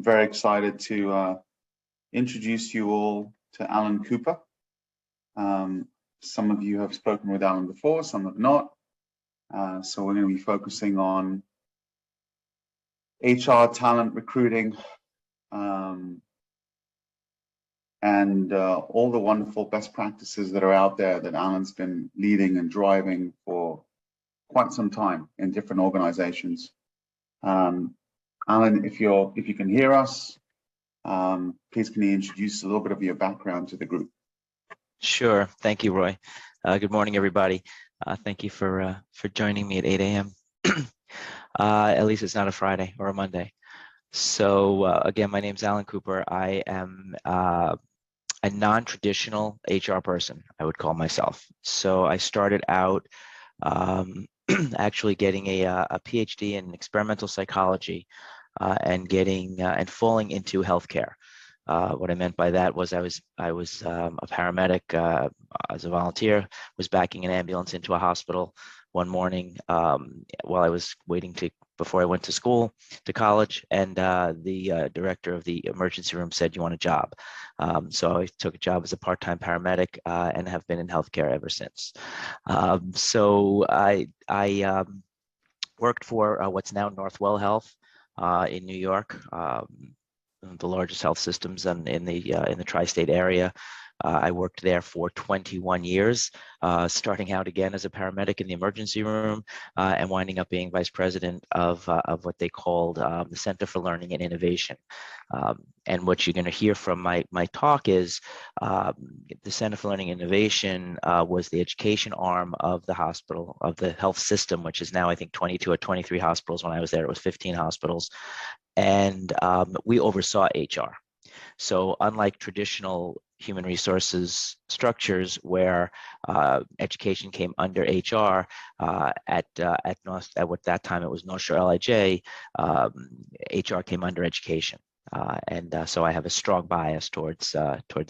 very excited to introduce you all to Alan Cooper. Some of you have spoken with Alan before, some have not. So we're going to be focusing on HR talent recruiting and all the wonderful best practices that are out there that Alan's been leading and driving for quite some time in different organizations. Alan, if you can hear us, please can you introduce a little bit of your background to the group? Sure. Thank you, Roy. Good morning, everybody. Thank you for joining me at 8 a.m. At least it's not a Friday or a Monday. So again, my name is Alan Cooper. I am a non-traditional HR person, I would call myself. So I started out actually getting a PhD in experimental psychology and falling into healthcare. What I meant by that was I was a paramedic as a volunteer, was backing an ambulance into a hospital one morning while I was before I went to college, and the director of the emergency room said, "You want a job?" So I took a job as a part-time paramedic and have been in healthcare ever since. So I worked for what's now Northwell Health in New York. The largest health systems in the tri-state area. I worked there for 21 years, starting out again as a paramedic in the emergency room and winding up being vice president of what they called the Center for Learning and Innovation. And what you're going to hear from my talk is the Center for Learning and Innovation was the education arm of the hospital, of the health system, which is now I think 22 or 23 hospitals. When I was there, it was 15 hospitals. And we oversaw HR. So unlike traditional human resources structures where education came under HR, at what that time it was North Shore LIJ, HR came under education. So I have a strong bias towards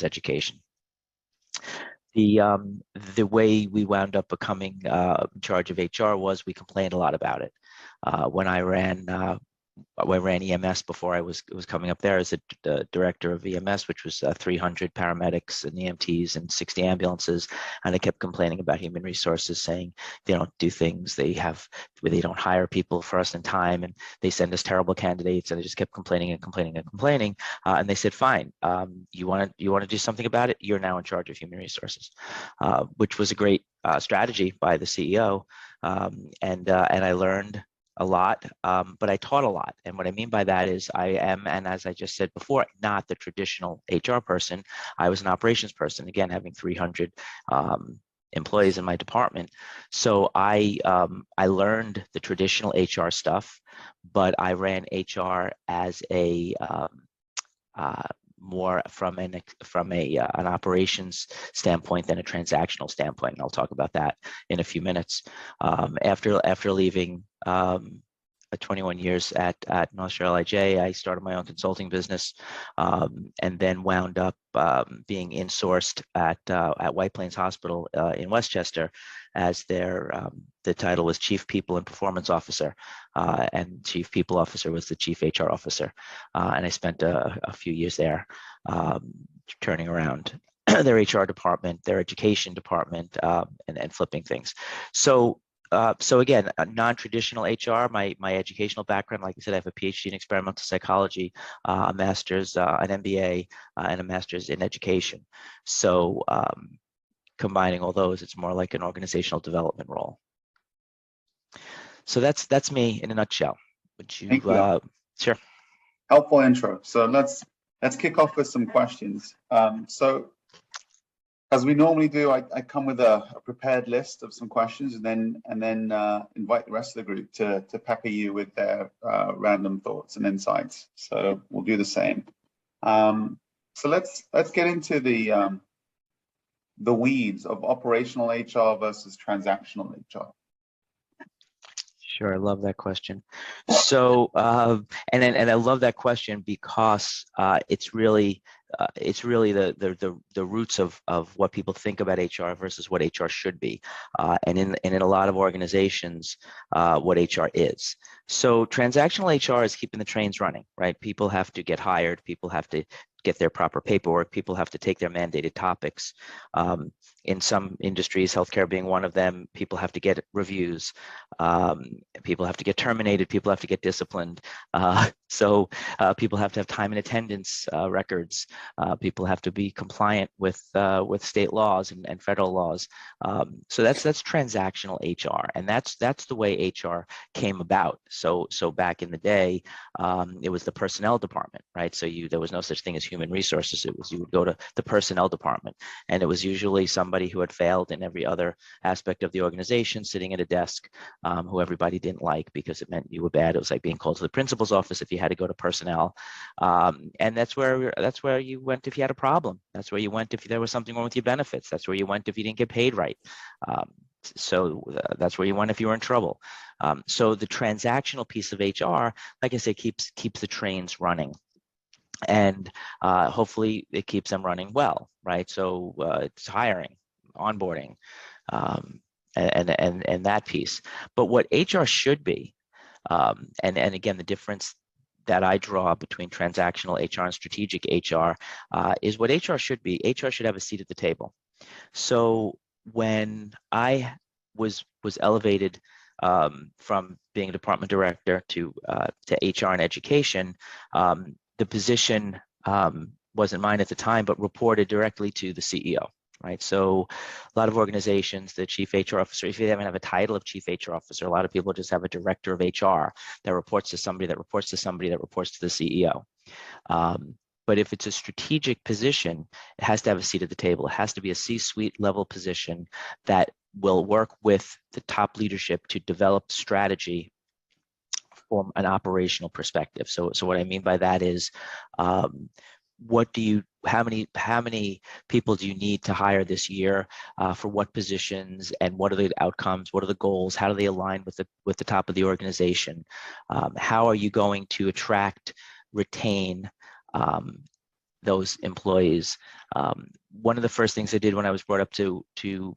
education. The way we wound up becoming in charge of HR was we complained a lot about it. When I ran EMS before I was coming up there as the director of EMS, which was 300 paramedics and EMTs and 60 ambulances. And I kept complaining about human resources, saying they don't do things, they don't hire people for us in time, and they send us terrible candidates. And I just kept complaining and complaining and complaining. And they said, fine, you want to do something about it? You're now in charge of human resources, which was a great strategy by the CEO. And I learned a lot, but I taught a lot. And what I mean by that is I am, and as I just said before, not the traditional HR person. I was an operations person, again, having 300 employees in my department. So I learned the traditional HR stuff, but I ran HR as a more from an operations standpoint than a transactional standpoint. And I'll talk about that in a few minutes. After leaving 21 years at North Shore LIJ, I started my own consulting business, and then wound up being insourced at White Plains Hospital in Westchester as the title was Chief People and Performance Officer, and Chief People Officer was the Chief HR Officer. And I spent a few years there turning around their HR department, their education department, and flipping things. So again, a non-traditional HR, my educational background, like I said, I have a PhD in experimental psychology, a master's, an MBA, and a master's in education. So combining all those, it's more like an organizational development role. So that's me in a nutshell. Would you? Thank you. Sure. Helpful intro. So let's kick off with some questions. So as we normally do, I come with a prepared list of some questions, and then invite the rest of the group to pepper you with their random thoughts and insights. So we'll do the same. So let's get into the weeds of operational HR versus transactional HR. Sure, I love that question. So, and I love that question because it's really it's really the roots of what people think about HR versus what HR should be, and in a lot of organizations, what HR is. So transactional HR is keeping the trains running, right? People have to get hired, people have to get their proper paperwork, people have to take their mandated topics. In some industries, healthcare being one of them, people have to get reviews, people have to get terminated, people have to get disciplined. So people have to have time and attendance records. People have to be compliant with state laws and federal laws. So that's transactional HR, and that's the way HR came about. So back in the day, it was the personnel department, right? So there was no such thing as human resources. It was, you would go to the personnel department, and it was usually somebody who had failed in every other aspect of the organization, sitting at a desk, who everybody didn't like because it meant you were bad. It was like being called to the principal's office if you had to go to personnel, and that's where you went if you had a problem. That's where you went if there was something wrong with your benefits. That's where you went if you didn't get paid right. So that's where you went if you were in trouble. So the transactional piece of HR, like I say, keeps the trains running. And hopefully it keeps them running well, right? So it's hiring, onboarding, and that piece. But what HR should be, and again, the difference that I draw between transactional HR and strategic HR is what HR should be. HR should have a seat at the table. So when I was elevated from being a department director to HR and education, the position wasn't mine at the time, but reported directly to the CEO, right? So a lot of organizations, the chief HR officer, if you haven't have a title of chief HR officer, a lot of people just have a director of HR that reports to somebody that reports to somebody that reports to the CEO. But if it's a strategic position, it has to have a seat at the table. It has to be a C-suite level position that will work with the top leadership to develop strategy from an operational perspective. So what I mean by that is, how many people do you need to hire this year, for what positions, and what are the outcomes, what are the goals, how do they align with the top of the organization? How are you going to attract, retain those employees? One of the first things I did when I was brought up to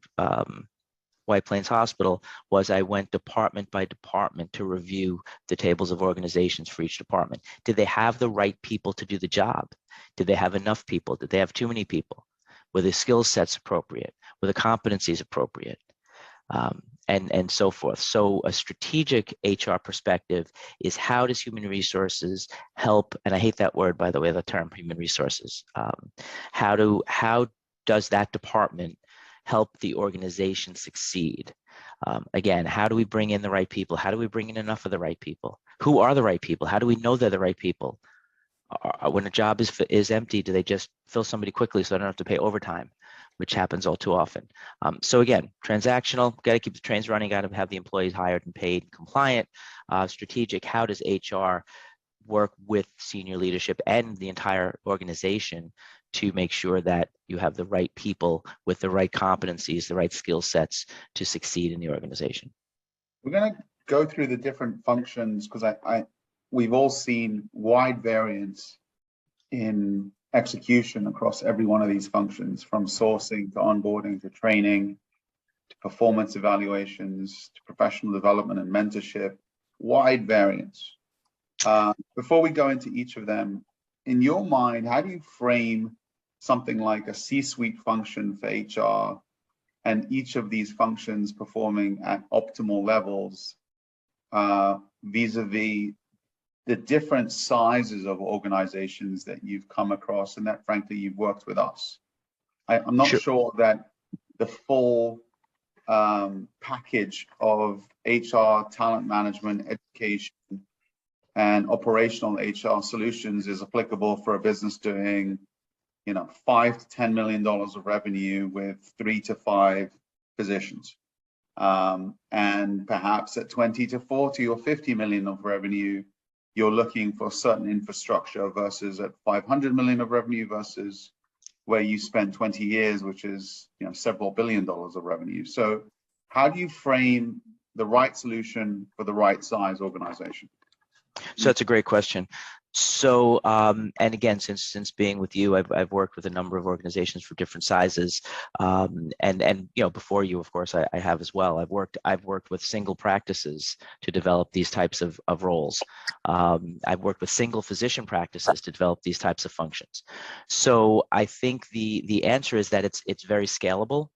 White Plains Hospital was I went department by department to review the tables of organizations for each department. Did they have the right people to do the job? Did they have enough people? Did they have too many people? Were the skill sets appropriate? Were the competencies appropriate? And so forth. So a strategic HR perspective is, how does human resources help, and I hate that word, by the way, the term human resources. How does that department help the organization succeed? Again, how do we bring in the right people? How do we bring in enough of the right people? Who are the right people? How do we know they're the right people? When a job is empty, do they just fill somebody quickly so they don't have to pay overtime, which happens all too often? So again, transactional, got to keep the trains running, got to have the employees hired and paid, compliant. Strategic, how does HR work with senior leadership and the entire organization to make sure that you have the right people with the right competencies, the right skill sets to succeed in the organization? We're going to go through the different functions because we've all seen wide variance in execution across every one of these functions, from sourcing to onboarding to training to performance evaluations to professional development and mentorship. Wide variance. Before we go into each of them, in your mind, how do you frame something like a C-suite function for HR, and each of these functions performing at optimal levels vis-a-vis the different sizes of organizations that you've come across and that, frankly, you've worked with us? I'm not sure that the full package of HR, talent management, education, and operational HR solutions is applicable for a business doing, $5 to $10 million of revenue with 3 to 5 positions, and perhaps at 20 to 40 or 50 million of revenue, you're looking for certain infrastructure, versus at 500 million of revenue versus where you spent 20 years, which is several $billion of revenue. So how do you frame the right solution for the right size organization? So that's a great question. So, and again, since being with you, I've worked with a number of organizations for different sizes, and you know, before you, of course, I have as well. I've worked with single practices to develop these types of roles. I've worked with single physician practices to develop these types of functions. So I think the answer is that it's very scalable.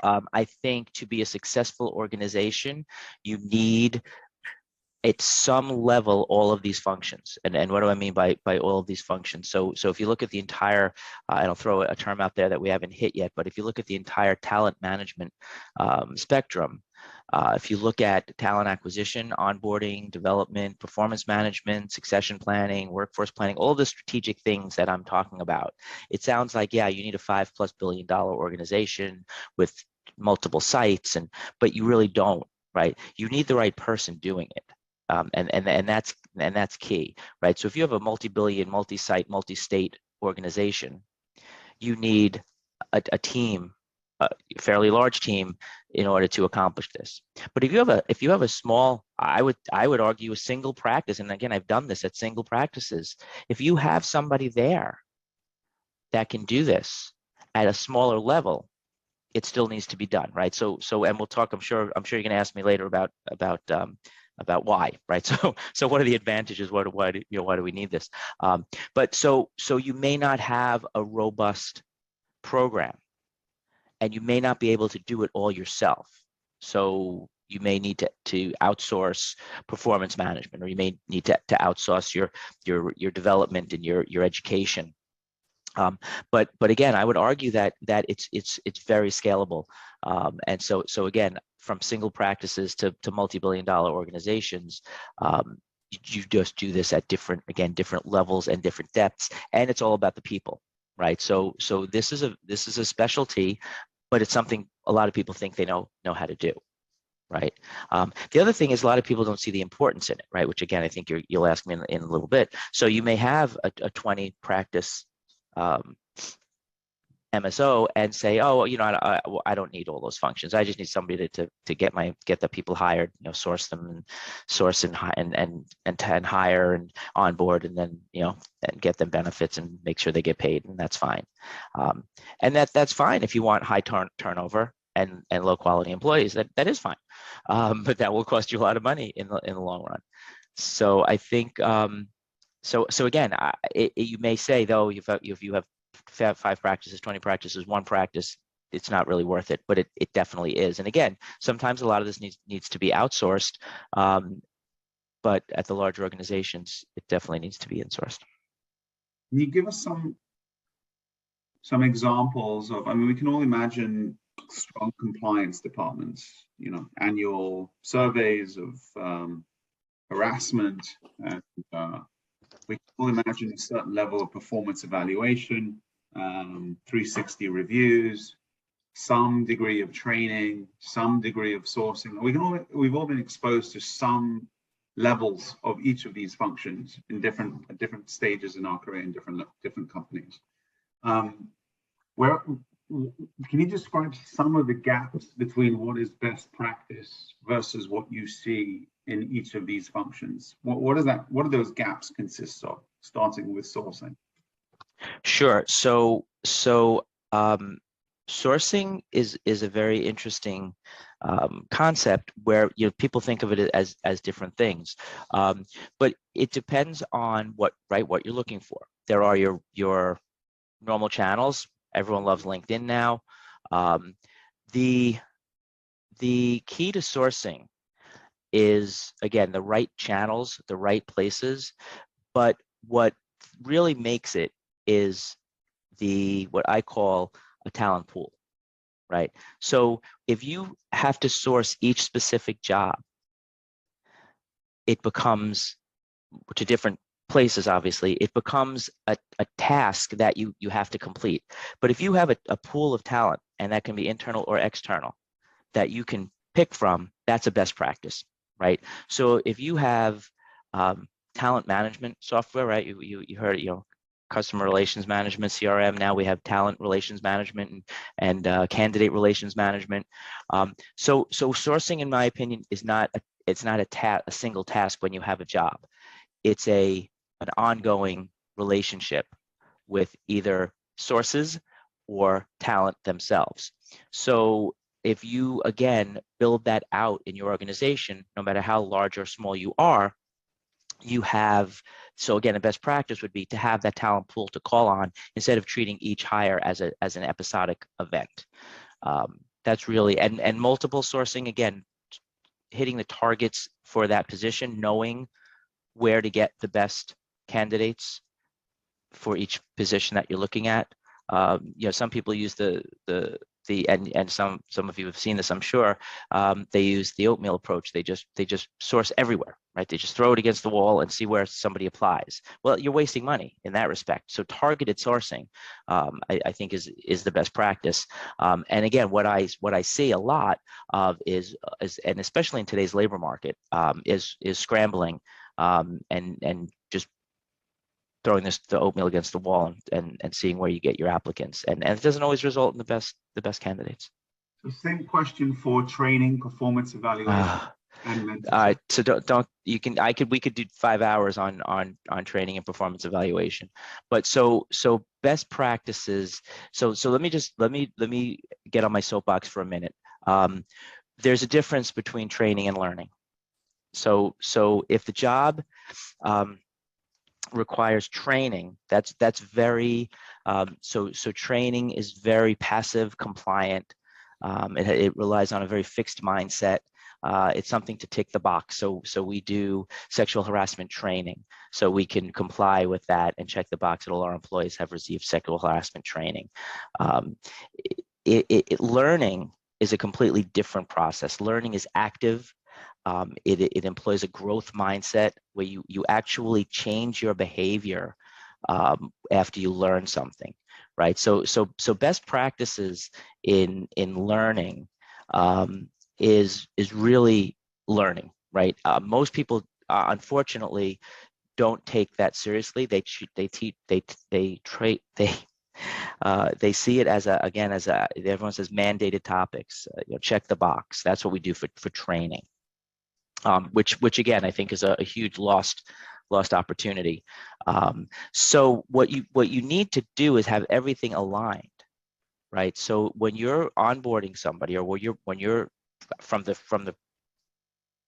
I think to be a successful organization, you need at some level all of these functions. And what do I mean by all of these functions? So if you look at the entire, and I'll throw a term out there that we haven't hit yet, but if you look at the entire talent management spectrum, if you look at talent acquisition, onboarding, development, performance management, succession planning, workforce planning, all the strategic things that I'm talking about, it sounds like, yeah, you need a $5+ billion organization with multiple sites, but you really don't, right? You need the right person doing it. And that's key, right? So if you have a multi-billion, multi-site, multi-state organization, you need a team, a fairly large team, in order to accomplish this. But if you have a small, I would argue a single practice, and again, I've done this at single practices. If you have somebody there that can do this at a smaller level, it still needs to be done, right? So and we'll talk. I'm sure you're going to ask me later about why, right? So what are the advantages? Why do we need this? But so you may not have a robust program, and you may not be able to do it all yourself. So you may need to outsource performance management, or you may need to outsource your development and your education. But again, I would argue that it's very scalable, and so again, from single practices to multi-billion-dollar organizations, you just do this at different levels and different depths, and it's all about the people, right? So this is a specialty, but it's something a lot of people think they know how to do. Right. The other thing is a lot of people don't see the importance in it, right? Which again, I think you'll ask me in a little bit. So you may have a 20 practice MSO and say, oh, you know, I don't need all those functions. I just need somebody to get the people hired, you know, source and hire and onboard, and then, you know, and get them benefits and make sure they get paid, and that's fine. And that's fine if you want high turnover and low quality employees. That is fine, but that will cost you a lot of money in the long run. So I think. So again, you may say, though, if you have 5 practices, 20 practices, 1 practice, it's not really worth it, but it definitely is. And again, sometimes a lot of this needs to be outsourced, but at the larger organizations, it definitely needs to be insourced. Can you give us some examples of? I mean, we can all imagine strong compliance departments, you know, annual surveys of harassment, and we can all imagine a certain level of performance evaluation, 360 reviews, some degree of training, some degree of sourcing. We've all been exposed to some levels of each of these functions in different stages in our career in different companies. Can you describe some of the gaps between what is best practice versus what you see in each of these functions? What do those gaps consist of, starting with sourcing? Sure. So sourcing is a very interesting concept, where, you know, people think of it as different things, but it depends on what you're looking for. There are your normal channels. Everyone loves LinkedIn now. The key to sourcing is, again, the right channels, the right places, but what really makes it is what I call a talent pool, right? So if you have to source each specific job, it becomes, to different places, obviously, it becomes a task that you have to complete. But if you have a pool of talent, and that can be internal or external, that you can pick from, that's a best practice, right? So if you have talent management software, right? You heard it, you know, customer relations management, CRM. Now we have talent relations management and candidate relations management. So sourcing, in my opinion, is not it's not a single task when you have a job. It's an ongoing relationship with either sources or talent themselves. So if you, again, build that out in your organization, no matter how large or small you are, you have, so again, a best practice would be to have that talent pool to call on instead of treating each hire as an episodic event. That's really, and multiple sourcing, again, hitting the targets for that position, knowing where to get the best candidates for each position that you're looking at. Some people use and some of you have seen this, I'm sure. They use the oatmeal approach. They just source everywhere, right? They just throw it against the wall and see where somebody applies. Well, you're wasting money in that respect. So targeted sourcing, I think, is the best practice. And again, what I see a lot of is and especially in today's labor market, is scrambling and just throwing the oatmeal against the wall and seeing where you get your applicants, and it doesn't always result in the best candidates. So same question for training, performance evaluation, and mentorship. All right, so we could do 5 hours on training and performance evaluation, but so best practices. So let me get on my soapbox for a minute. There's a difference between training and learning. So if the job requires training, that's very so training is very passive compliant. It relies on a very fixed mindset. It's something to tick the box. So we do sexual harassment training, so we can comply with that and check the box that all our employees have received sexual harassment training. Learning is a completely different process. Learning is active. It employs a growth mindset where you actually change your behavior after you learn something, right? So best practices in learning is really learning, right? Most people, unfortunately, don't take that seriously. They see it as everyone says, mandated topics. Check the box. That's what we do for training. Which again, I think is a huge lost opportunity. So what you need to do is have everything aligned, right? So when you're onboarding somebody, or when you're from the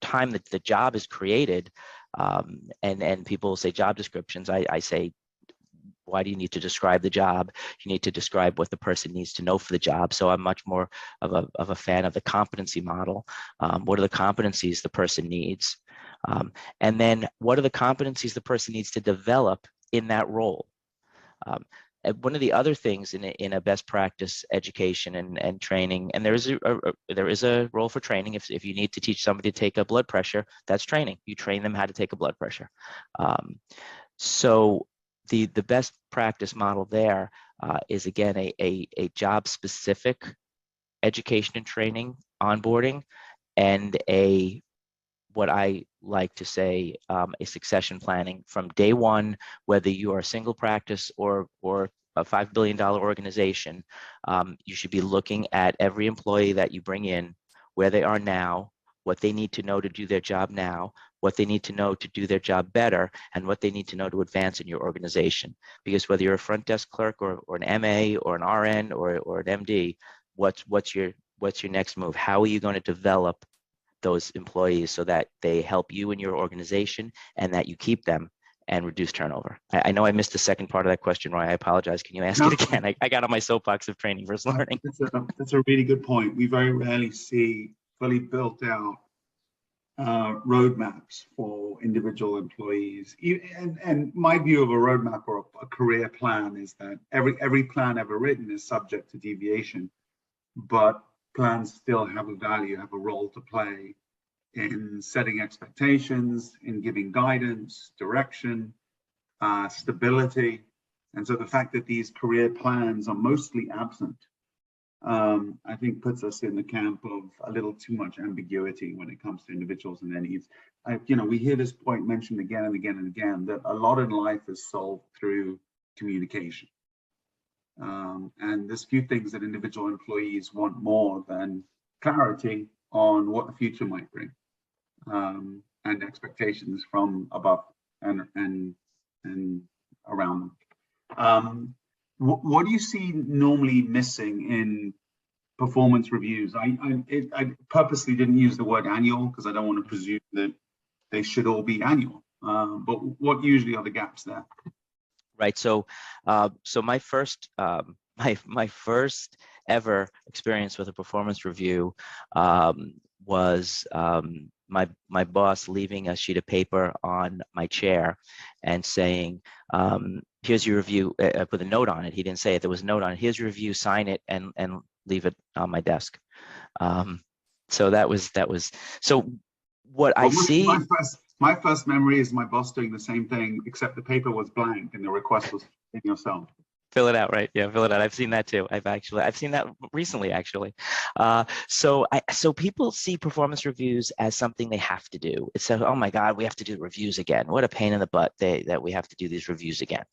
time that the job is created, and people say job descriptions, I say, why do you need to describe the job? You need to describe what the person needs to know for the job. So I'm much more of a fan of the competency model. What are the competencies the person needs? And then what are the competencies the person needs to develop in that role? And one of the other things in a best practice education and training, and there is a role for training. If you need to teach somebody to take a blood pressure, that's training. You train them how to take a blood pressure. So the best practice model there is, again, a job specific education and training onboarding, and what I like to say, a succession planning from day one. Whether you are a single practice or a $5 billion organization, you should be looking at every employee that you bring in, where they are now, what they need to know to do their job now, what they need to know to do their job better, and what they need to know to advance in your organization. Because whether you're a front desk clerk or an MA or an RN or an MD, what's your next move? How are you going to develop those employees so that they help you in your organization and that you keep them and reduce turnover? I know I missed the second part of that question, Roy. I apologize. Can you ask it again? I got on my soapbox of training versus learning. That's a really good point. We very rarely see fully built out roadmaps for individual employees. And my view of a roadmap or a career plan is that every plan ever written is subject to deviation, but plans still have a value, have a role to play in setting expectations, in giving guidance, direction, stability. And so the fact that these career plans are mostly absent, I think, puts us in the camp of a little too much ambiguity when it comes to individuals and their needs. We hear this point mentioned again and again and again, that a lot in life is solved through communication. And there's few things that individual employees want more than clarity on what the future might bring. and expectations from above and around them. What do you see normally missing in performance reviews? I purposely didn't use the word annual because I don't want to presume that they should all be annual. But what usually are the gaps there? Right. So, so my first my first ever experience with a performance review was my boss leaving a sheet of paper on my chair and saying, "Here's your review," with a note on it. He didn't say it. There was a note on it. "Here's your review. Sign it and leave it on my desk." So that was so. What I see. My first memory is my boss doing the same thing, except the paper was blank and the request was in yourself. Fill it out, right? Yeah, fill it out. I've seen that too. I've seen that recently, actually. So people see performance reviews as something they have to do. It's so, oh my God, we have to do reviews again. What a pain in the butt that we have to do these reviews again.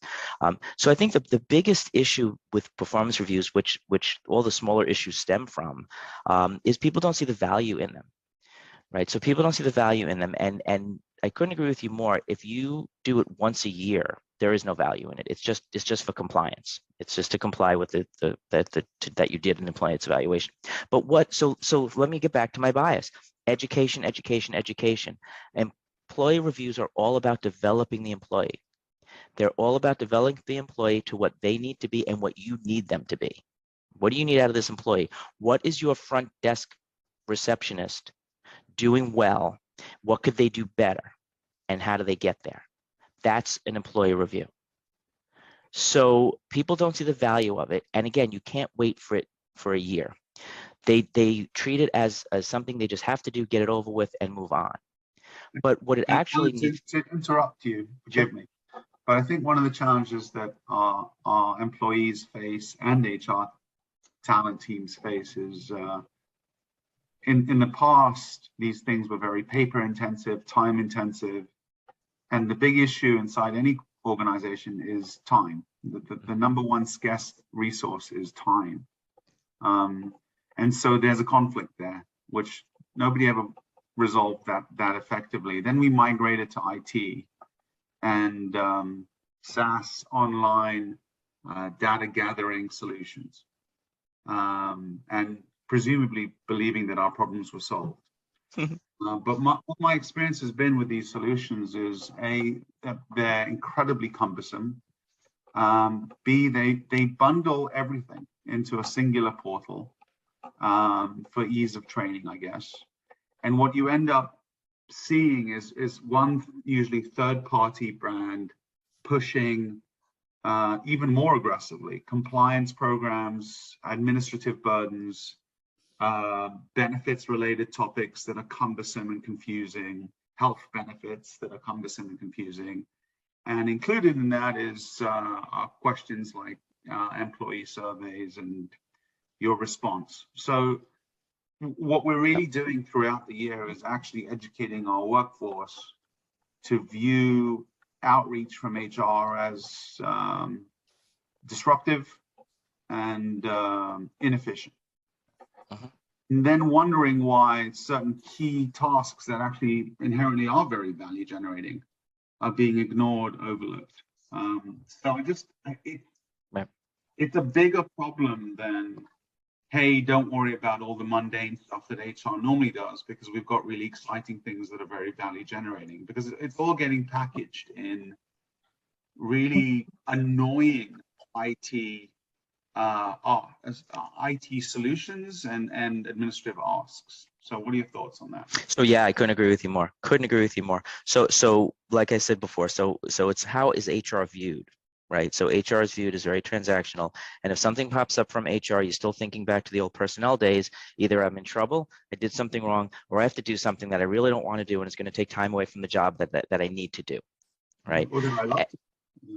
So I think the biggest issue with performance reviews, which all the smaller issues stem from, is people don't see the value in them. Right. So people don't see the value in them. And I couldn't agree with you more. If you do it once a year, there is no value in it. It's just for compliance. It's just to comply with that you did an employee's evaluation. But so let me get back to my bias. Education. Employee reviews are all about developing the employee. They're all about developing the employee to what they need to be and what you need them to be. What do you need out of this employee? What is your front desk receptionist doing well? What could they do better? And how do they get there? That's an employee review. So people don't see the value of it. And again, you can't wait for it for a year. They treat it as something they just have to do, get it over with, and move on. But what it actually needs to interrupt you, forgive me, but I think one of the challenges that our employees face and HR talent teams face is in the past, these things were very paper intensive, time intensive, and the big issue inside any organization is time. The number one scarce resource is time. And so there's a conflict there, which nobody ever resolved that effectively. Then we migrated to IT and SaaS online data gathering solutions. And presumably believing that our problems were solved. But what my experience has been with these solutions is that they're incredibly cumbersome. B, they bundle everything into a singular portal for ease of training, I guess. And what you end up seeing is one usually third-party brand pushing even more aggressively compliance programs, administrative burdens, benefits related topics that are cumbersome and confusing, health benefits that are cumbersome and confusing. And included in that is questions like employee surveys and your response. So what we're really doing throughout the year is actually educating our workforce to view outreach from HR as disruptive and inefficient. And then wondering why certain key tasks that actually inherently are very value generating are being ignored, overlooked. So it's a bigger problem than, hey, don't worry about all the mundane stuff that HR normally does, because we've got really exciting things that are very value generating, because it's all getting packaged in really annoying IT IT solutions and administrative asks. So what are your thoughts on that? So yeah, I couldn't agree with you more. So like I said before, so it's how is HR viewed, right? So HR is viewed as very transactional. And if something pops up from HR, you're still thinking back to the old personnel days, either I'm in trouble, I did something wrong, or I have to do something that I really don't want to do, and it's going to take time away from the job that I need to do, right?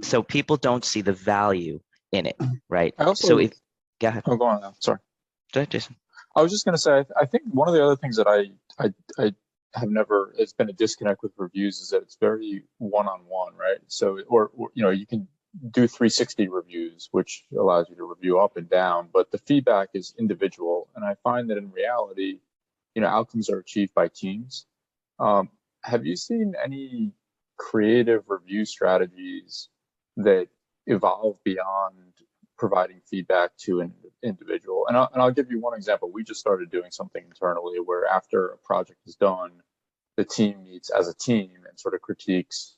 So people don't see the value in it, right? I also, so if, go ahead. Oh, go on now. Sorry. Go ahead, Jason. I was just going to say, I think one of the other things that I have never, it's been a disconnect with reviews is that it's very one-on-one, right? So, or you can do 360 reviews, which allows you to review up and down, but the feedback is individual. And I find that in reality, outcomes are achieved by teams. Have you seen any creative review strategies that evolve beyond providing feedback to an individual? And I'll give you one example. We just started doing something internally where after a project is done, the team meets as a team and sort of critiques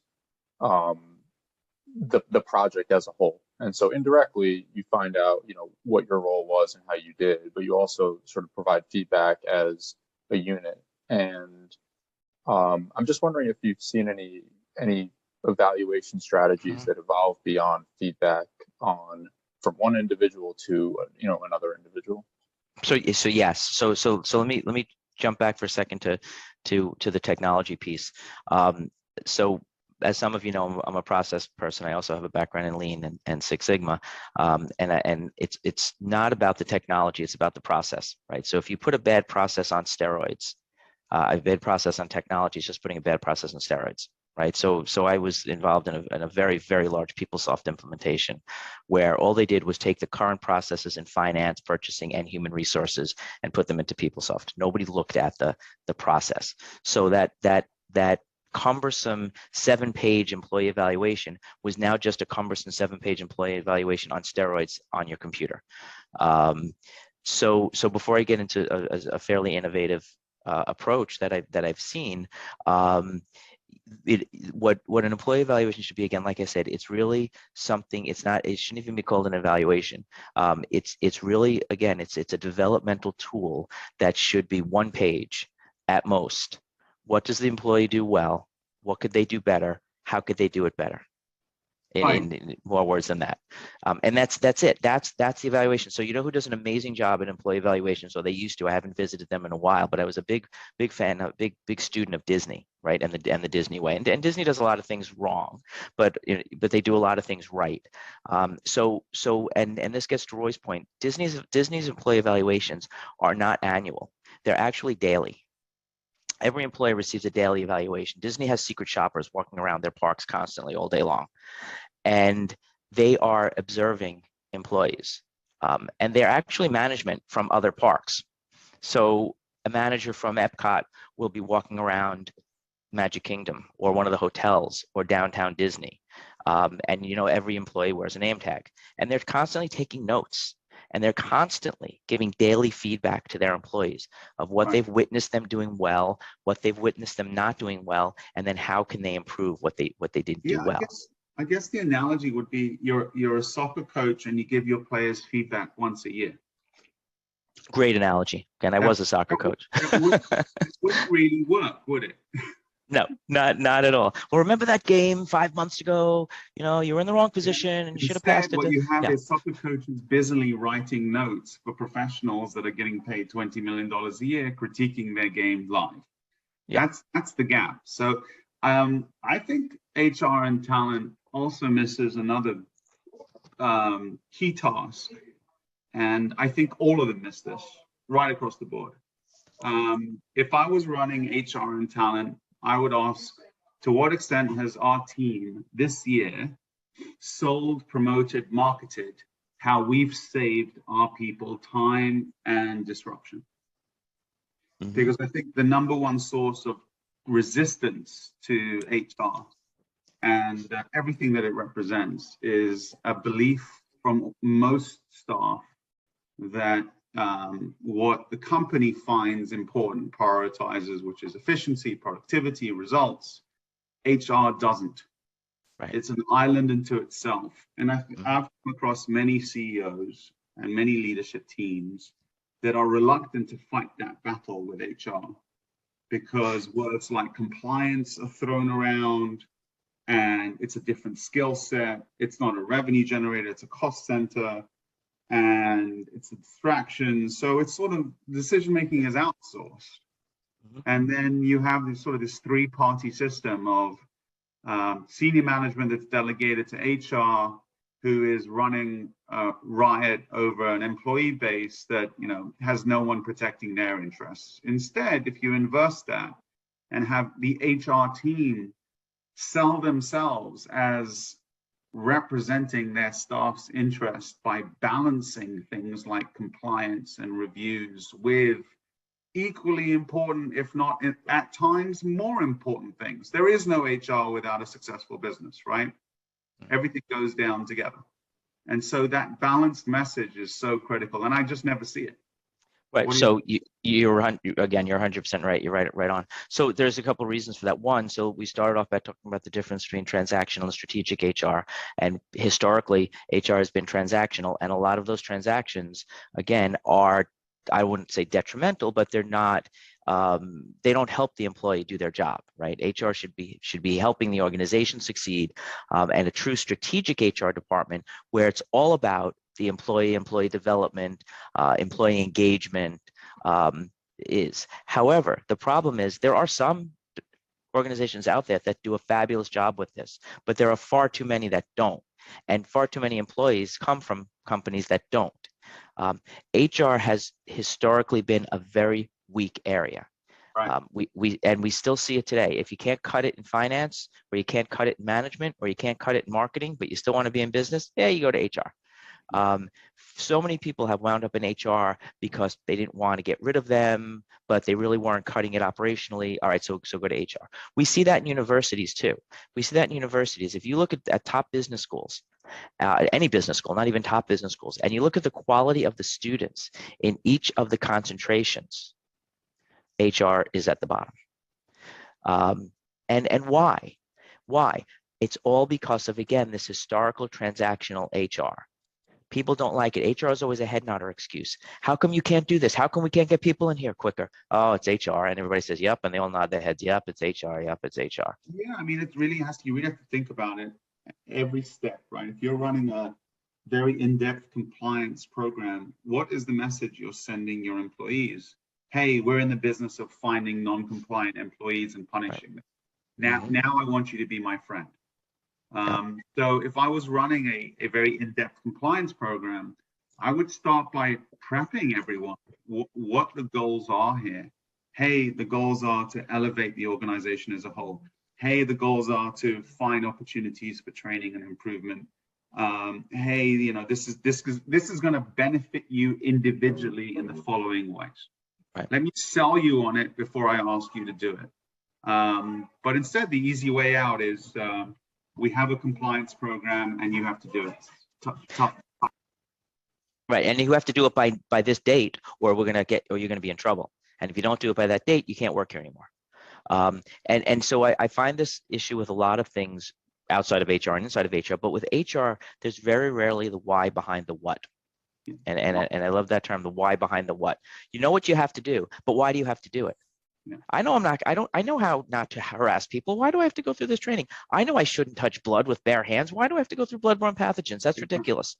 the project as a whole. And so indirectly, you find out, what your role was and how you did, but you also sort of provide feedback as a unit. And I'm just wondering if you've seen any evaluation strategies that evolve beyond feedback from one individual to another individual. So yes. So let me jump back for a second to the technology piece. So as some of you know, I'm a process person. I also have a background in Lean and Six Sigma, and it's not about the technology; it's about the process, right? So if you put a bad process on steroids, a bad process on technology is just putting a bad process on steroids, right? So I was involved in a very, very large PeopleSoft implementation, where all they did was take the current processes in finance, purchasing, and human resources and put them into PeopleSoft. Nobody looked at the process. So that cumbersome 7-page employee evaluation was now just a cumbersome 7-page employee evaluation on steroids on your computer. So before I get into a fairly innovative approach that I've seen, what an employee evaluation should be, again, like I said, it's really something. It shouldn't even be called an evaluation. It's really, again, it's a developmental tool that should be 1 page at most. What does the employee do well? What could they do better? How could they do it better? In more words than that. And that's it. That's the evaluation. So who does an amazing job at employee evaluations, or they used to? I haven't visited them in a while, but I was a big fan, a big student of Disney, right? And the Disney way. And Disney does a lot of things wrong, but they do a lot of things right. And this gets to Roy's point. Disney's employee evaluations are not annual. They're actually daily. Every employee receives a daily evaluation. Disney has secret shoppers walking around their parks constantly all day long, and they are observing employees. And they're actually management from other parks. So a manager from Epcot will be walking around Magic Kingdom or one of the hotels or downtown Disney. And every employee wears a name tag, and they're constantly taking notes. And they're constantly giving daily feedback to their employees of what they've witnessed them doing well, what they've witnessed them not doing well, and then how can they improve what they didn't do well. I guess the analogy would be you're a soccer coach and you give your players feedback once a year. Great analogy. And I was a soccer coach. It wouldn't really work, would it? No, not at all. Well, remember that game 5 months ago? You were in the wrong position and you should have passed it. What you have is soccer coaches busily writing notes for professionals that are getting paid $20 million a year, critiquing their game live. Yeah. That's the gap. So I think HR and talent also misses another key task. And I think all of them miss this right across the board. If I was running HR and talent, I would ask, to what extent has our team this year sold, promoted, marketed how we've saved our people time and disruption? Mm-hmm. Because I think the number one source of resistance to HR and everything that it represents is a belief from most staff that what the company finds important, prioritizes, which is efficiency, productivity, results, HR doesn't. Right. It's an island unto itself. And I've come across many CEOs and many leadership teams that are reluctant to fight that battle with HR because words like compliance are thrown around and it's a different skill set. It's not a revenue generator, it's a cost center. And it's a distraction. So it's sort of decision-making is outsourced. Mm-hmm. And then you have this three-party system of senior management that's delegated to HR, who is running a riot over an employee base that has no one protecting their interests. Instead, if you inverse that and have the HR team sell themselves as representing their staff's interest by balancing things like compliance and reviews with equally important, if not at times more important things. There is no HR without a successful business, right? Everything goes down together. And so that balanced message is so critical, and I just never see it. Right. So you're 100% right. You're right on. So there's a couple of reasons for that. One, so we started off by talking about the difference between transactional and strategic HR. And historically, HR has been transactional, and a lot of those transactions, again, are, I wouldn't say detrimental, but they're not. They don't help the employee do their job, right? HR should be helping the organization succeed, and a true strategic HR department where it's all about the employee development, employee engagement is. However, the problem is there are some organizations out there that do a fabulous job with this, but there are far too many that don't, and far too many employees come from companies that don't. HR has historically been a very weak area. Right. We still see it today. If you can't cut it in finance, or you can't cut it in management, or you can't cut it in marketing, but you still want to be in business, yeah, you go to HR. So many people have wound up in HR because they didn't want to get rid of them, but they really weren't cutting it operationally. All right, so go to HR. We see that in universities too. We see that in universities. If you look at top business schools, any business school, not even top business schools, and you look at the quality of the students in each of the concentrations, HR is at the bottom. And why? Why? It's all because of, again, this historical transactional HR. People don't like it. HR is always a head nodder excuse. How come you can't do this? How come we can't get people in here quicker? Oh, it's HR. And everybody says, yep. And they all nod their heads. Yep, it's HR. Yep, it's HR. Yeah, I mean, it really has to, you really have to think about it every step, right? If you're running a very in-depth compliance program, what is the message you're sending your employees? Hey, we're in the business of finding non-compliant employees and punishing them. Now I want you to be my friend. So if I was running a very in-depth compliance program, I would start by prepping everyone what the goals are here. Hey, the goals are to elevate the organization as a whole. Hey, the goals are to find opportunities for training and improvement. Hey, you know, this is going to benefit you individually in the following ways. Right. Let me sell you on it before I ask you to do it. But instead, the easy way out is we have a compliance program and you have to do it. Tough. Right, and you have to do it by this date, or you're going to be in trouble. And if you don't do it by that date, you can't work here anymore. And so I find this issue with a lot of things outside of HR and inside of HR, but with HR, there's very rarely the why behind the what. And I love that term, the why behind the what. You know what you have to do, but why do you have to do it? Yeah. I know how not to harass people. Why do I have to go through this training? I know I shouldn't touch blood with bare hands. Why do I have to go through bloodborne pathogens? That's ridiculous.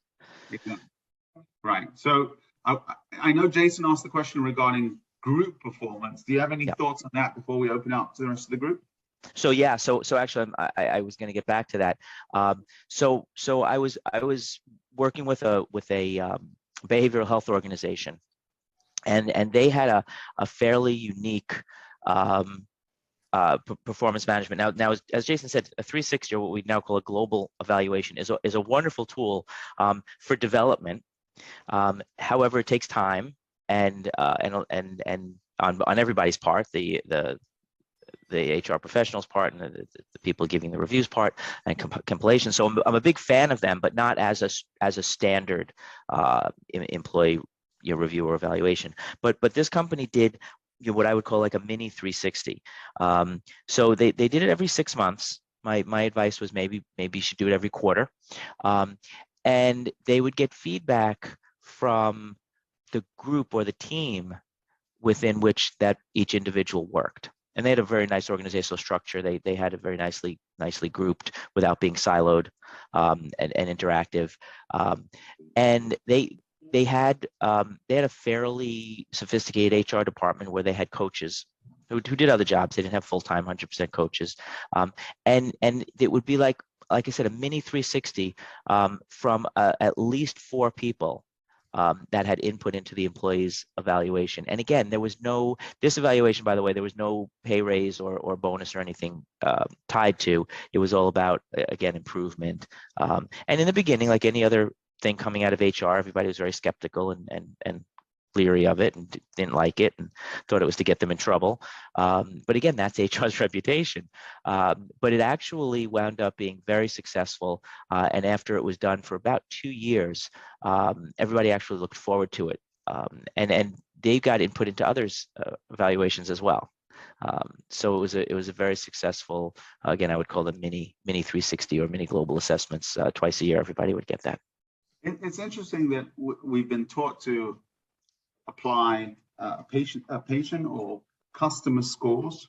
Right. So I know Jason asked the question regarding group performance. Do you have any thoughts on that before we open up to the rest of the group? So yeah, so actually, I was going to get back to that. So I was working with a behavioral health organization, and they had a fairly unique performance management. Now, as Jason said, a 360, or what we now call a global evaluation, is a wonderful tool for development. However, it takes time and on everybody's part, the HR professionals part and the people giving the reviews part and compilation. So I'm a big fan of them, but not as a standard employee review or evaluation. But this company did what I would call like a mini 360. So they did it every 6 months. My advice was maybe you should do it every quarter. And they would get feedback from the group or the team within which that each individual worked. And they had a very nice organizational structure. They had it very nicely grouped without being siloed and interactive. And they had a fairly sophisticated HR department where they had coaches who did other jobs. They didn't have full-time 100% coaches. And it would be like I said, a mini 360 from at least 4 people that had input into the employee's evaluation. And again, this evaluation, by the way, there was no pay raise or bonus or anything tied to. It was all about, again, improvement. And in the beginning, like any other thing coming out of HR, everybody was very skeptical and leery of it and didn't like it and thought it was to get them in trouble. But again, that's HR's reputation. But it actually wound up being very successful. And after it was done for about 2 years, everybody actually looked forward to it. And they got input into others' evaluations as well. So it was a very successful, again, I would call them mini 360 or mini global assessments. Twice a year, everybody would get that. It's interesting that we've been taught to apply patient or customer scores,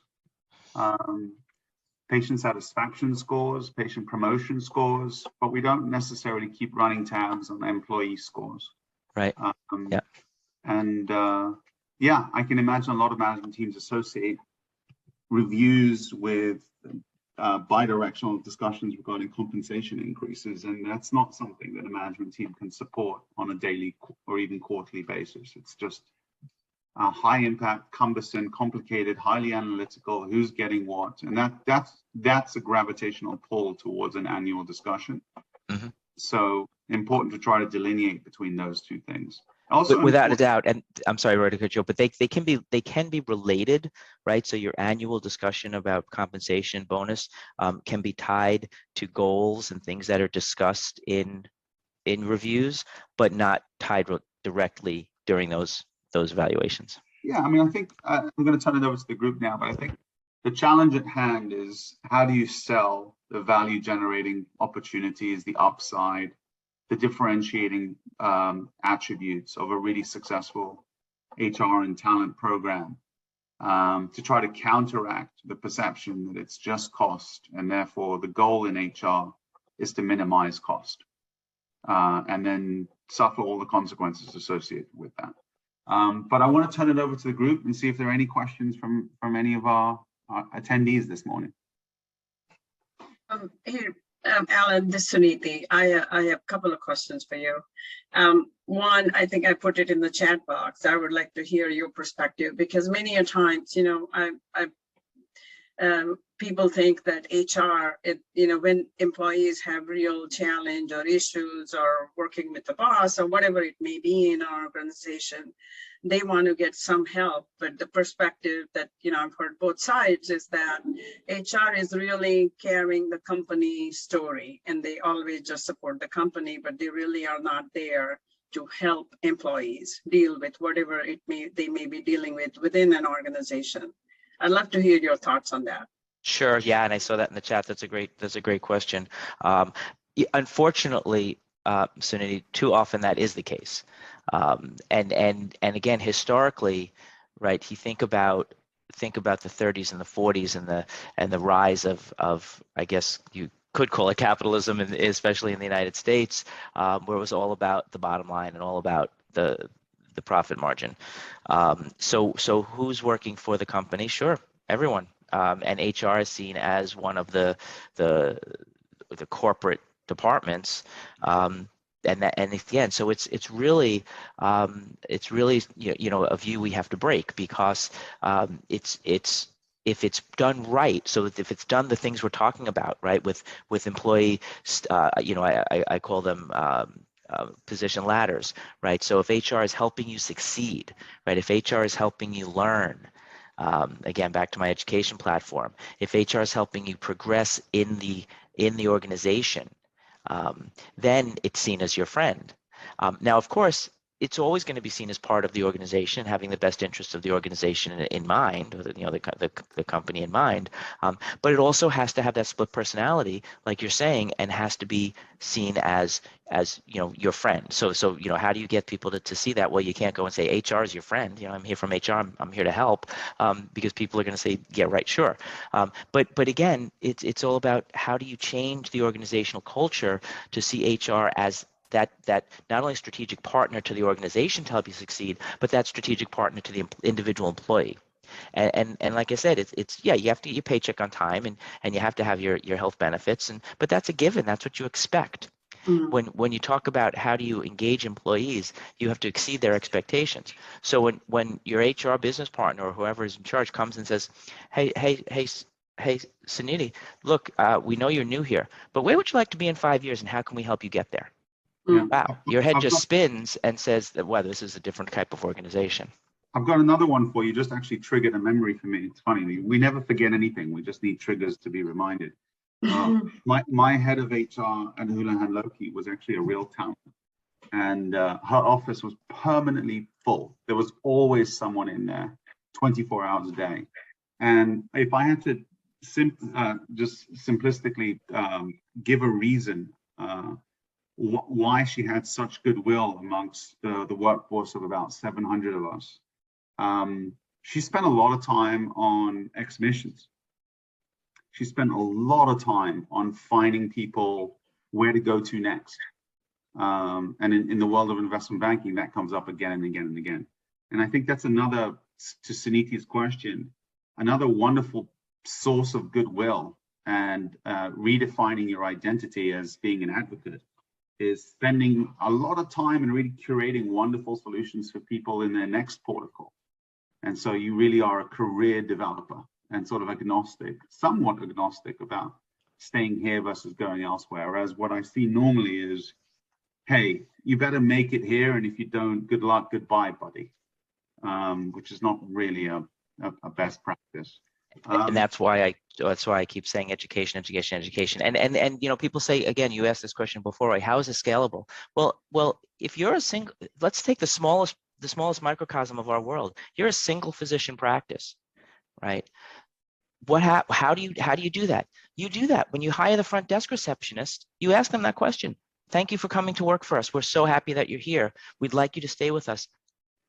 patient satisfaction scores, patient promotion scores, but we don't necessarily keep running tabs on employee scores. Right. Yeah. And yeah, I can imagine a lot of management teams associate reviews with bidirectional discussions regarding compensation increases, and that's not something that a management team can support on a daily or even quarterly basis. It's just a high impact, cumbersome, complicated, highly analytical, who's getting what, and that's a gravitational pull towards an annual discussion. Mm-hmm. So important to try to delineate between those two things. Also, without a doubt, and I'm sorry, Roy, to cut you off, but they can be related, right? So your annual discussion about compensation bonus can be tied to goals and things that are discussed in reviews, but not tied directly during those evaluations. Yeah, I mean, I think I'm going to turn it over to the group now, but I think the challenge at hand is how do you sell the value generating opportunities, the upside, the differentiating attributes of a really successful HR and talent program to try to counteract the perception that it's just cost, and therefore the goal in HR is to minimize cost and then suffer all the consequences associated with that. But I want to turn it over to the group and see if there are any questions from any of our attendees this morning. Here, Alan, this is Suniti. I have a couple of questions for you. One, I think I put it in the chat box. I would like to hear your perspective, because many a times, you know, people think that HR, when employees have real challenge or issues or working with the boss or whatever it may be in our organization, they want to get some help. But the perspective that, I've heard both sides is that HR is really carrying the company story, and they always just support the company, but they really are not there to help employees deal with whatever they may be dealing with within an organization. I'd love to hear your thoughts on that. Sure. Yeah, and I saw that in the chat. That's a great question. Unfortunately, Suniti, too often that is the case. And again, historically, right? You think about the 30s and the 40s and the rise of I guess you could call it capitalism, especially in the United States, where it was all about the bottom line and all about the profit margin. So who's working for the company? Sure, everyone. And HR is seen as one of the corporate departments. And again, so it's really a view we have to break, because it's if it's done right. So if it's done the things we're talking about, right, with employee, I call them position ladders, right? So if HR is helping you succeed, right, if HR is helping you learn, again, back to my education platform, if HR is helping you progress in the organization, then it's seen as your friend. Now, of course, it's always going to be seen as part of the organization, having the best interests of the organization in mind, or the company in mind. But it also has to have that split personality, like you're saying, and has to be seen as your friend. So how do you get people to see that? Well, you can't go and say HR is your friend. I'm here from HR. I'm here to help, because people are going to say, yeah, right, sure. But again, it's all about how do you change the organizational culture to see HR as that not only strategic partner to the organization to help you succeed, but that strategic partner to the individual employee. And like I said, it's you have to get your paycheck on time, and you have to have your health benefits, but that's a given. That's what you expect. Mm-hmm. When you talk about how do you engage employees, you have to exceed their expectations. So when your HR business partner or whoever is in charge comes and says, hey, Suniti, look, we know you're new here, but where would you like to be in 5 years, and how can we help you get there? Wow, your head just spins and says that, wow, this is a different type of organization. I've got another one for you. Just actually triggered a memory for me. It's funny. We never forget anything. We just need triggers to be reminded. My head of HR at Houlihan Lokey was actually a real talent, and her office was permanently full. There was always someone in there, 24 hours a day. And if I had to just simplistically give a reason why she had such goodwill amongst the workforce of about 700 of us, she spent a lot of time on exhibitions. She spent a lot of time on finding people where to go to next. And in the world of investment banking, that comes up again and again and again. And I think that's another, to Suniti's question, another wonderful source of goodwill and redefining your identity as being an advocate is spending a lot of time and really curating wonderful solutions for people in their next port of call. And so you really are a career developer and sort of agnostic, somewhat agnostic about staying here versus going elsewhere. Whereas what I see normally is, hey, you better make it here, and if you don't, good luck, goodbye, buddy, which is not really a best practice. And that's why I keep saying education. And you know, people say, again, you asked this question before, right? How is it scalable? Well, if you're a single, let's take the smallest microcosm of our world. You're a single physician practice, right? How do you do that? You do that when you hire the front desk receptionist. You ask them that question. Thank you for coming to work for us. We're so happy that you're here. We'd like you to stay with us.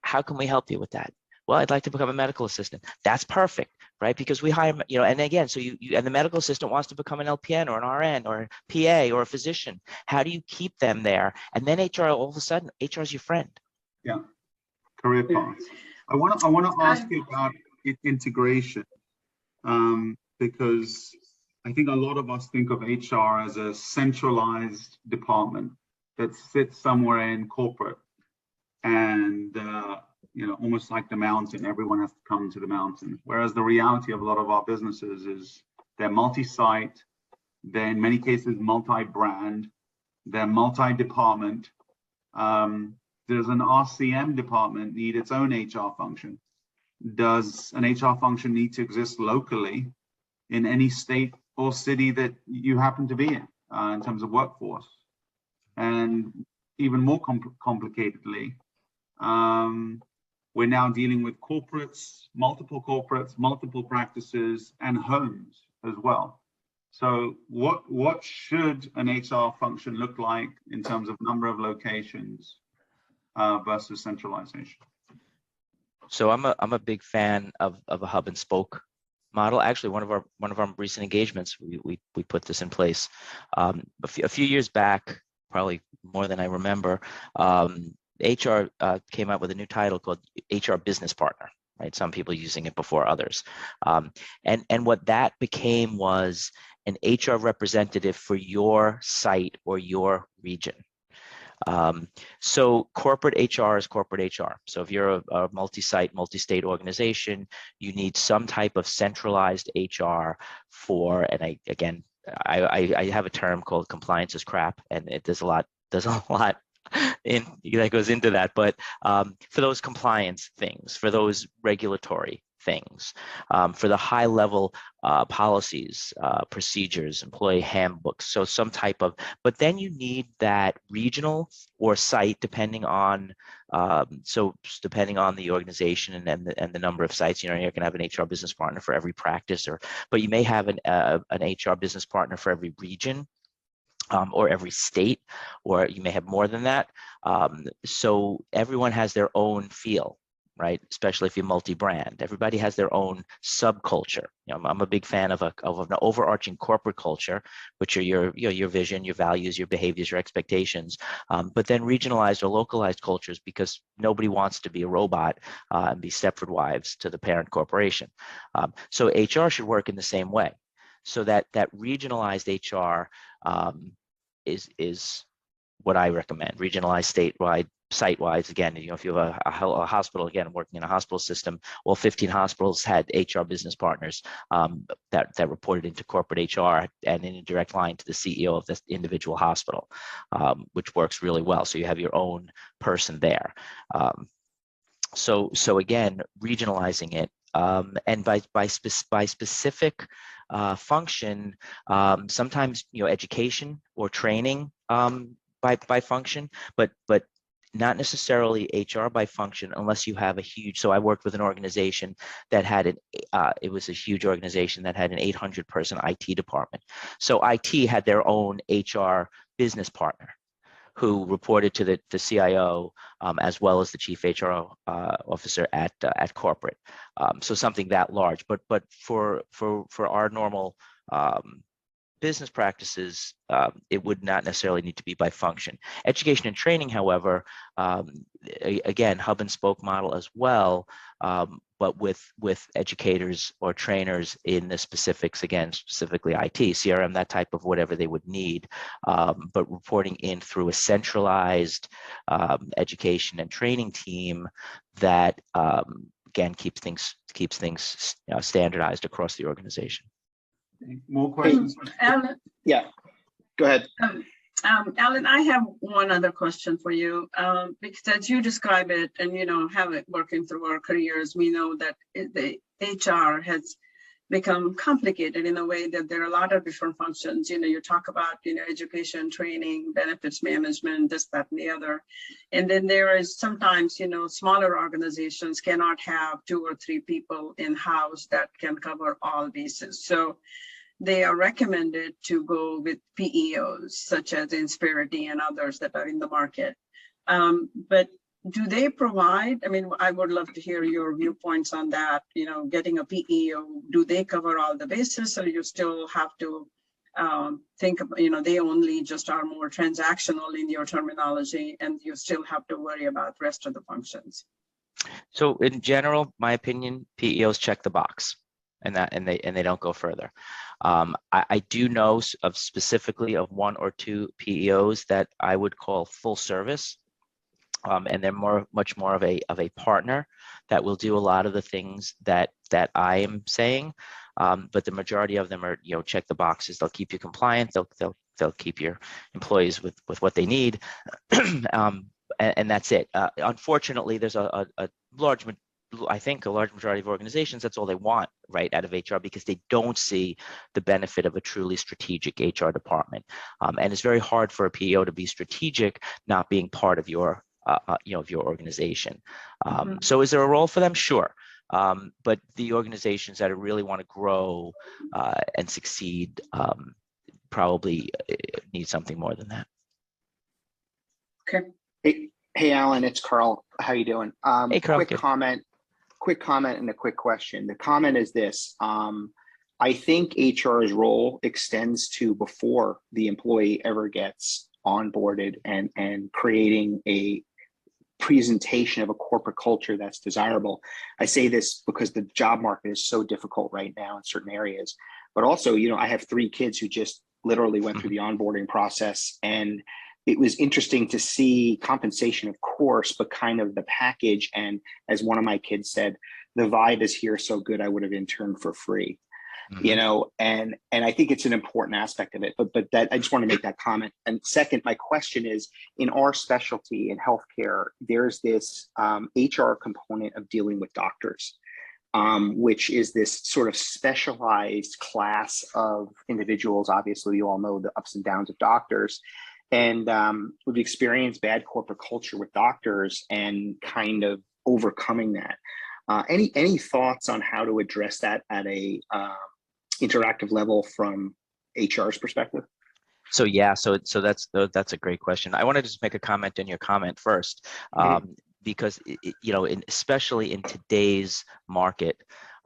How can we help you with that? Well, I'd like to become a medical assistant. That's perfect, right? Because we hire, you know, and again, so you and the medical assistant wants to become an LPN or an RN or a PA or a physician. How do you keep them there? And then HR, all of a sudden, HR is your friend. Yeah, career paths. I want to ask you about integration, because I think a lot of us think of HR as a centralized department that sits somewhere in corporate, and you know, almost like the mountain, everyone has to come to the mountain. Whereas the reality of a lot of our businesses is they're multi-site, they're in many cases multi-brand, they're multi-department. Does an RCM department need its own HR function? Does an HR function need to exist locally in any state or city that you happen to be in terms of workforce? And even more complicatedly, we're now dealing with corporates, multiple practices, and homes as well. So what should an HR function look like in terms of number of locations versus centralization? So I'm a big fan of a hub and spoke model. Actually, one of our recent engagements, we put this in place. A few years back, probably more than I remember, HR came out with a new title called HR Business Partner, right? Some people using it before others. And what that became was an HR representative for your site or your region. So corporate HR is corporate HR. So if you're a multi-site, multi-state organization, you need some type of centralized HR for, and I have a term called compliance is crap, and there's a lot that goes into that, but for those compliance things, for those regulatory things, for the high level policies, procedures, employee handbooks, so some type of, but then you need that regional or site depending on depending on the organization and the number of sites. You know, you're going to have an HR business partner for every practice, but you may have an HR business partner for every region. Or every state, or you may have more than that. So everyone has their own feel, right? Especially if you're multi-brand. Everybody has their own subculture. You know, I'm a big fan of an overarching corporate culture, which are your vision, your values, your behaviors, your expectations. But then regionalized or localized cultures, because nobody wants to be a robot and be Stepford wives to the parent corporation. So HR should work in the same way. So that regionalized HR is what I recommend: regionalized, statewide, site-wise. Again, if you have a hospital, again, working in a hospital system, well, 15 hospitals had HR business partners that reported into corporate HR and in a direct line to the CEO of this individual hospital, which works really well. So you have your own person there. So again, regionalizing it, and by specific function, sometimes education or training by function, but not necessarily HR by function, unless you have a huge. So I worked with an organization that had it was a huge organization that had an 800-person IT department. So IT had their own HR business partner who reported to the CIO, as well as the chief HR officer at corporate. So something that large, but for our normal business practices, it would not necessarily need to be by function. Education and training, however, again, hub and spoke model as well, but with educators or trainers in the specifics, again, specifically IT, CRM, that type of whatever they would need, but reporting in through a centralized education and training team that, again, keeps things standardized across the organization. More questions? Alan, Yeah, go ahead. Alan, I have one other question for you, because as you describe it, and have it working through our careers, we know that the HR has become complicated in a way that there are a lot of different functions. You talk about education, training, benefits management, this, that, and the other, and then there is sometimes smaller organizations cannot have 2 or 3 people in house that can cover all bases. So they are recommended to go with PEOs, such as Insperity and others that are in the market. But do they provide, I would love to hear your viewpoints on that, getting a PEO, do they cover all the bases, or you still have to think of, they only just are more transactional in your terminology, and you still have to worry about the rest of the functions? So in general, my opinion, PEOs check the box, and they don't go further. I do know of specifically of 1 or 2 PEOs that I would call full service, and they're much more of a partner that will do a lot of the things that I am saying. But the majority of them are check the boxes. They'll keep you compliant. They'll keep your employees with what they need, and that's it. Unfortunately, there's a large majority of organizations, that's all they want, right, out of HR, because they don't see the benefit of a truly strategic HR department. And it's very hard for a PEO to be strategic, not being part of your, of your organization. So is there a role for them? Sure. But the organizations that really want to grow and succeed probably need something more than that. Okay. Hey, Alan, it's Carl. How you doing? Hey, Carl. Quick comment and a quick question. The comment is this. I think HR's role extends to before the employee ever gets onboarded and creating a presentation of a corporate culture that's desirable. I say this because the job market is so difficult right now in certain areas, but also, I have 3 kids who just literally went through the onboarding process, and it was interesting to see compensation, of course, but kind of the package. And as one of my kids said, the vibe is here so good, I would have interned for free. And I think it's an important aspect of it, but that I just want to make that comment. And second, my question is, in our specialty in healthcare, there's this HR component of dealing with doctors, which is this sort of specialized class of individuals. Obviously, you all know the ups and downs of doctors. And we've experienced bad corporate culture with doctors and kind of overcoming that. Any thoughts on how to address that at a interactive level from HR's perspective? So yeah, so that's a great question. I want to just make a comment in your comment first, because especially in today's market,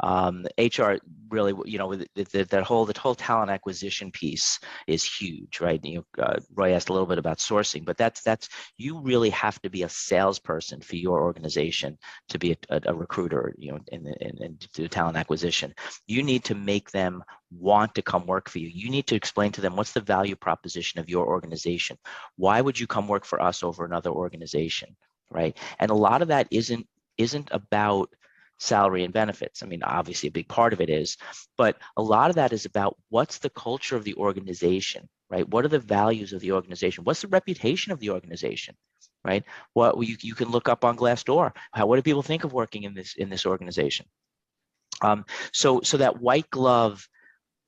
HR really, you know, the whole talent acquisition piece is huge, right? Roy asked a little bit about sourcing, but that's you really have to be a salesperson for your organization to be a recruiter, you know, and do talent acquisition. You need to make them want to come work for you. You need to explain to them what's the value proposition of your organization. Why would you come work for us over another organization, right? And a lot of that isn't about salary and benefits. I mean, obviously a big part of it is, but a lot of that is about what's the culture of the organization, right? What are the values of the organization? What's the reputation of the organization, right? What you can look up on Glassdoor. What do people think of working in this organization? So that white glove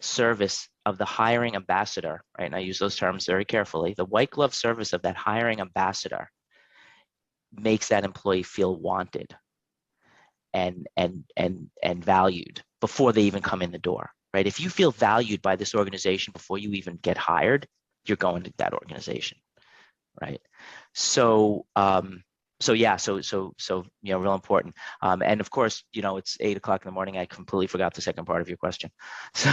service of the hiring ambassador, right? And I use those terms very carefully. The white glove service of that hiring ambassador makes that employee feel wanted and valued before they even come in the door, right? If you feel valued by this organization before you even get hired, you're going to that organization, right? So yeah, so you know, real important. And of course, you know, it's 8 o'clock in the morning. I completely forgot the second part of your question. So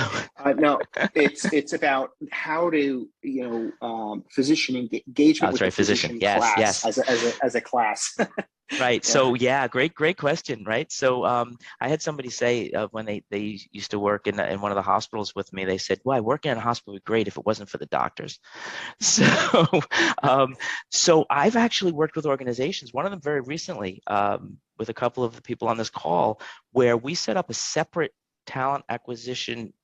no, it's about how to, you know, physician engagement with the physician class. Yes. as a class. Right. Yeah. So yeah, great question. Right. So I had somebody say when they used to work in one of the hospitals with me, they said, "Well, working in a hospital would be great if it wasn't for the doctors." So so I've actually worked with organizations, one of them very recently, with a couple of the people on this call, where we set up a separate talent acquisition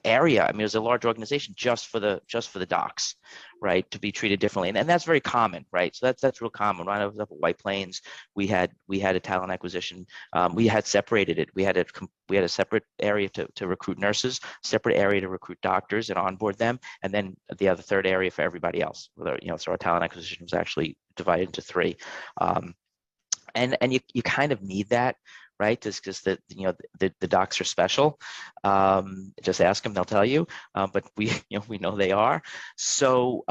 area. I mean, it was a large organization just for the docs, right, to be treated differently, and that's very common, right? So that's real common. When I was up at White Plains, we had a talent acquisition. We had separated it. We had a separate area to recruit nurses, separate area to recruit doctors and onboard them, and then the other third area for everybody else. You know, so our talent acquisition was actually divided into 3. And you kind of need that, right? Just because the docs are special. Just ask them; they'll tell you. But we know they are. So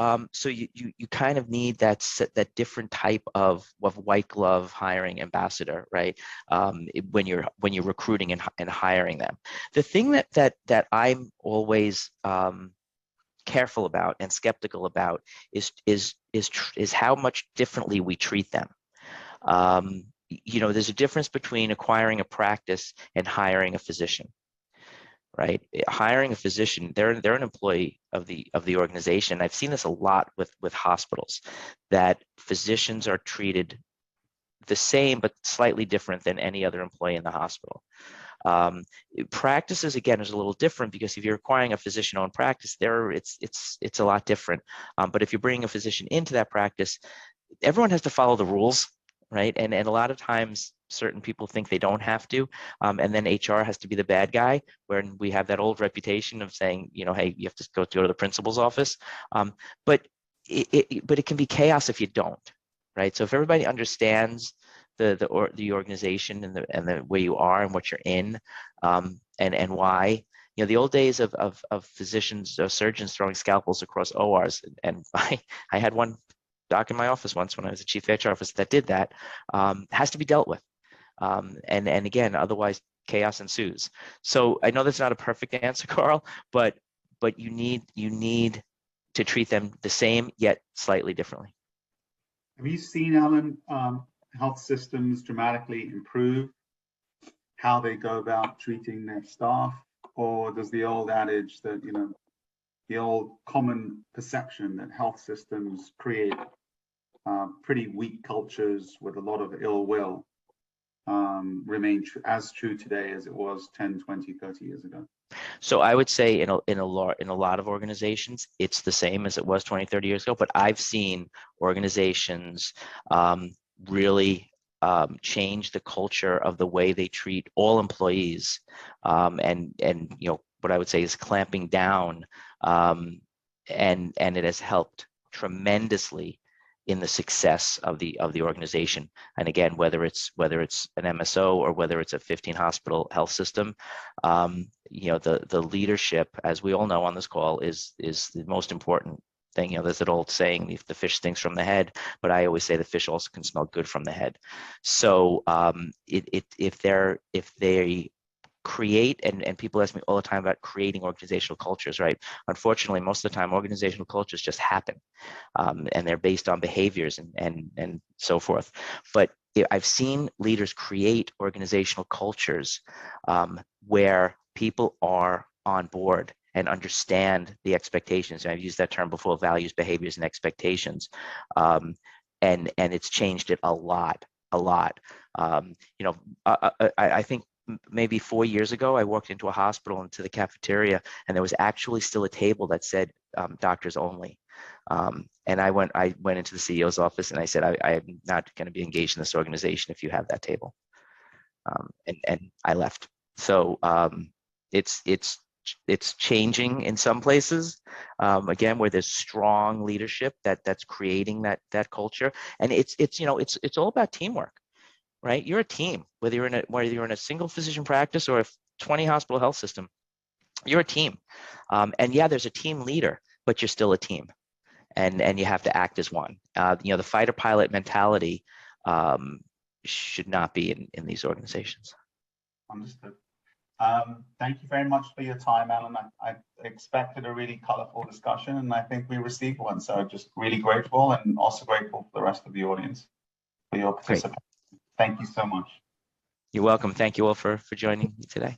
you kind of need that different type of white glove hiring ambassador, right? When you're recruiting and hiring them. The thing that I'm always careful about and skeptical about is how much differently we treat them. You know, there's a difference between acquiring a practice and hiring a physician, right? Hiring a physician, they're an employee of the organization. I've seen this a lot with hospitals, that physicians are treated the same but slightly different than any other employee in the hospital. Practices, again, is a little different, because if you're acquiring a physician-owned practice, it's a lot different. But if you're bringing a physician into that practice, everyone has to follow the rules, right? And a lot of times certain people think they don't have to, and then HR has to be the bad guy, when we have that old reputation of saying, you know, hey, you have to go to the principal's office. But it can be chaos if you don't, right? So if everybody understands the organization and the way you are and what you're in, and why. You know, the old days of physicians, surgeons throwing scalpels across ORs, and I had one doc in my office once when I was the chief HR officer that did that, has to be dealt with. And again, otherwise chaos ensues. So I know that's not a perfect answer, Carl, but you need to treat them the same yet slightly differently. Have you seen, Alan, health systems dramatically improve how they go about treating their staff? Or does the old adage that, you know, the old common perception that health systems create pretty weak cultures with a lot of ill will remain as true today as it was 10, 20, 30 years ago? So I would say in a lot of organizations, it's the same as it was 20, 30 years ago, but I've seen organizations really change the culture of the way they treat all employees, and you know, what I would say is clamping down, and it has helped tremendously in the success of the organization. And again, whether it's an MSO or whether it's a 15 hospital health system, you know, the leadership, as we all know on this call, is the most important thing. You know, there's that old saying, if the fish stinks from the head, but I always say the fish also can smell good from the head. So if they create, and people ask me all the time about creating organizational cultures, right? Unfortunately, most of the time, organizational cultures just happen, and they're based on behaviors and so forth. But I've seen leaders create organizational cultures where people are on board and understand the expectations. And I've used that term before: values, behaviors, and expectations. And it's changed it a lot. I think maybe 4 years ago, I walked into a hospital, into the cafeteria, and there was actually still a table that said doctors only. And I went into the CEO's office and I said, I'm not going to be engaged in this organization if you have that table. And I left. So it's changing in some places, again, where there's strong leadership that's creating that culture. And it's all about teamwork, right? You're a team, whether you're in a single physician practice or a 20 hospital health system, you're a team. And yeah, there's a team leader, but you're still a team, and you have to act as one. The fighter pilot mentality should not be in these organizations. Understood. Thank you very much for your time, Alan. I expected a really colorful discussion, and I think we received one. So just really grateful, and also grateful for the rest of the audience for your participation. Thank you so much. You're welcome. Thank you all for joining me today.